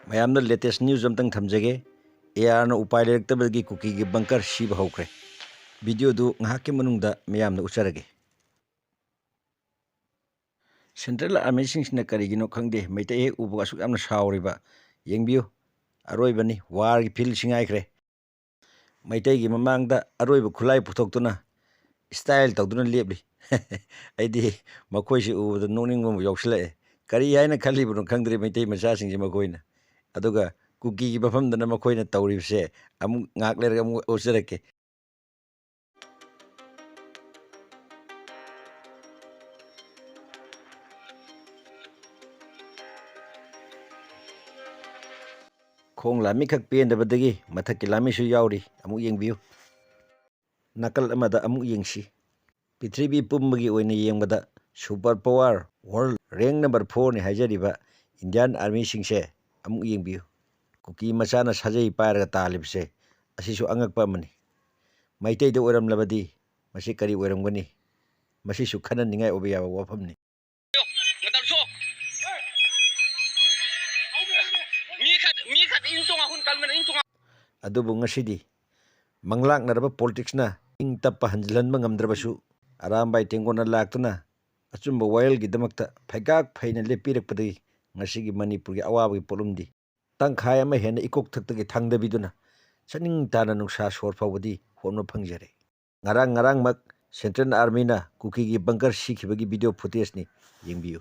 ꯃꯌꯥꯝꯅ latest news ꯑꯝꯇꯪ ꯊꯝꯖꯒꯦ ARꯅ ꯎꯄꯥꯏ ꯂꯩꯔꯛꯇꯕꯗꯒꯤ ꯀꯨꯀꯤꯒꯤ ꯕꯪꯀꯔ ꯁꯤꯕ ꯍꯧꯈ꯭ꯔꯦ ꯚꯤꯗꯤꯑꯣꯗꯨ ꯉꯥꯏꯍꯥꯛꯀꯤ ꯃꯅꯨꯡꯗ ꯃꯌꯥꯝꯅ ꯎꯠꯆꯔꯒꯦ ꯁꯦꯟꯇ꯭ꯔꯦꯜ ꯑꯥꯔꯃꯤꯁꯤꯡꯁꯤꯅ ꯀꯔꯤꯒꯤꯅꯣ ꯈꯪꯗꯦ ꯃꯩꯇꯩ ꯍꯦꯛ ꯎꯕꯒ ꯑꯁꯨꯛ ꯌꯥꯝꯅ ꯁꯥꯎꯔꯤꯕ ꯌꯦꯡꯕꯤꯌꯨ ꯑꯔꯣꯏꯕꯅꯤ ꯋꯥꯔꯒꯤ ꯐꯤꯜ ꯁꯤꯡꯉꯥꯏꯈ꯭ꯔꯦ ꯃꯩꯇꯩꯒꯤ ꯃꯃꯥꯡꯗ ꯑꯔꯣꯏꯕ ꯈꯨꯠꯂꯥꯏ ꯄꯨꯊꯣꯛꯇꯨꯅ ꯁ꯭ꯇꯥꯏꯜ ꯇꯧꯗꯨꯅ ꯂꯦꯞꯂꯤ ꯑꯩꯗꯤ ꯃꯈꯣꯏꯁꯤ ꯎꯕꯗ ꯅꯣꯛꯅꯤꯡꯕ ꯑꯃ ꯌꯥꯎꯁꯤꯜꯂꯛꯑꯦ ꯀꯔꯤ ꯍꯥꯏꯅ ꯈꯜꯂꯤꯕꯅꯣ ꯈꯪꯗ꯭ꯔꯦ ꯃꯩꯇꯩ ꯃꯆꯥꯁꯤꯡꯁꯦ ꯃꯈꯣꯏꯅ ꯑꯗꯨꯒ ꯀꯨꯀꯤꯒꯤ ꯃꯐꯝꯗꯅ ꯃꯈꯣꯏꯅ ꯇꯧꯔꯤꯕꯁꯦ ꯑꯃꯨꯛ ꯉꯥꯛ ꯂꯩꯔꯒ ꯑꯃꯨꯛ ꯎꯠꯆꯔꯛꯀꯦ ꯈꯣꯡ ꯂꯥꯝꯃꯤꯈꯛ ꯄꯦꯟꯗꯕꯗꯒꯤ ꯃꯊꯛꯀꯤ ꯂꯥꯝꯃꯤꯁꯨ ꯌꯥꯎꯔꯤ ꯑꯃꯨꯛ ꯌꯦꯡꯕꯤꯌꯨ ꯅꯥꯀꯜ ꯑꯃꯗ ꯑꯃꯨꯛ ꯌꯦꯡꯁꯤ ꯄ꯭ꯔꯤꯊꯤꯕꯤ ꯄꯨꯝꯕꯒꯤ ꯑꯣꯏꯅ ꯌꯦꯡꯕꯗ super power world rank number 4ꯅꯤ ꯍꯥꯏꯖꯔꯤꯕ ꯏꯟꯗꯤꯌꯥꯟ ꯑꯥꯔꯃꯤꯁꯤꯡꯁꯦ ꯑꯃꯨꯛ ꯌꯦꯡꯕꯤꯌꯨ ꯀꯨꯀꯤ ꯃꯆꯥꯅ ꯁꯥꯖꯩ ꯄꯥꯏꯔꯒ ꯇꯥꯜꯂꯤꯕꯁꯦ ꯑꯁꯤꯁꯨ ꯑꯉꯛꯄ ꯑꯃꯅꯤ ꯃꯩꯇꯩꯗ ꯑꯣꯏꯔꯝꯂꯕꯗꯤ ꯃꯁꯤ ꯀꯔꯤ ꯑꯣꯏꯔꯝꯒꯅꯤ ꯃꯁꯤꯁꯨ ꯈꯟꯅꯅꯤꯡꯉꯥꯏ ꯑꯣꯏꯕ ꯌꯥꯕ ꯋꯥꯐꯝꯅꯤ ꯑꯗꯨꯕꯨ ꯉꯁꯤꯗꯤ ꯃꯪꯂꯥꯛꯅꯔꯕ ꯄꯣꯂꯤꯇꯤꯛꯁꯅ ꯏꯪ ꯇꯞꯄ ꯍꯟꯖꯤꯜꯍꯟꯕ ꯉꯝꯗ꯭ꯔꯕꯁꯨ ꯑꯔꯥꯝꯕꯥꯏ ꯇꯦꯡꯒꯣꯟꯅ ꯂꯥꯛꯇꯨꯅ ꯑꯆꯨꯝꯕ ꯋꯥꯌꯦꯜꯒꯤꯗꯃꯛꯇ ꯐꯩꯒꯥꯛ ꯐꯩꯅ ꯂꯦꯞꯄꯤꯔꯛꯄꯗꯒꯤ ꯉꯁꯤꯒꯤ ꯃꯅꯤꯄꯨꯔꯒꯤ ꯑꯋꯥꯕꯒꯤ ꯄꯣꯠꯂꯨꯝꯗꯤ ꯇꯪꯈꯥꯏ ꯑꯃ ꯍꯦꯟꯅ ꯏꯀꯣꯛ ꯊꯛꯇꯒꯤ ꯊꯥꯡꯗꯕꯤꯗꯨꯅ ꯆꯅꯤꯡ ꯇꯥꯅ ꯅꯨꯡꯁꯥ ꯁꯣꯔ ꯐꯥꯎꯕꯗꯤ ꯍꯣꯟꯕ ꯐꯪꯖꯔꯦ ꯉꯔꯥꯡꯃꯛ ꯁꯦꯟꯇ꯭ꯔꯦꯜ ꯑꯥꯔꯃꯤꯅ ꯀꯨꯀꯤꯒꯤ ꯕꯪꯀꯔ ꯁꯤꯈꯤꯕꯒꯤ ꯚꯤꯗꯤꯑꯣ ꯐꯨꯇꯦꯖꯅꯤ ꯌꯦꯡꯕꯤꯌꯨ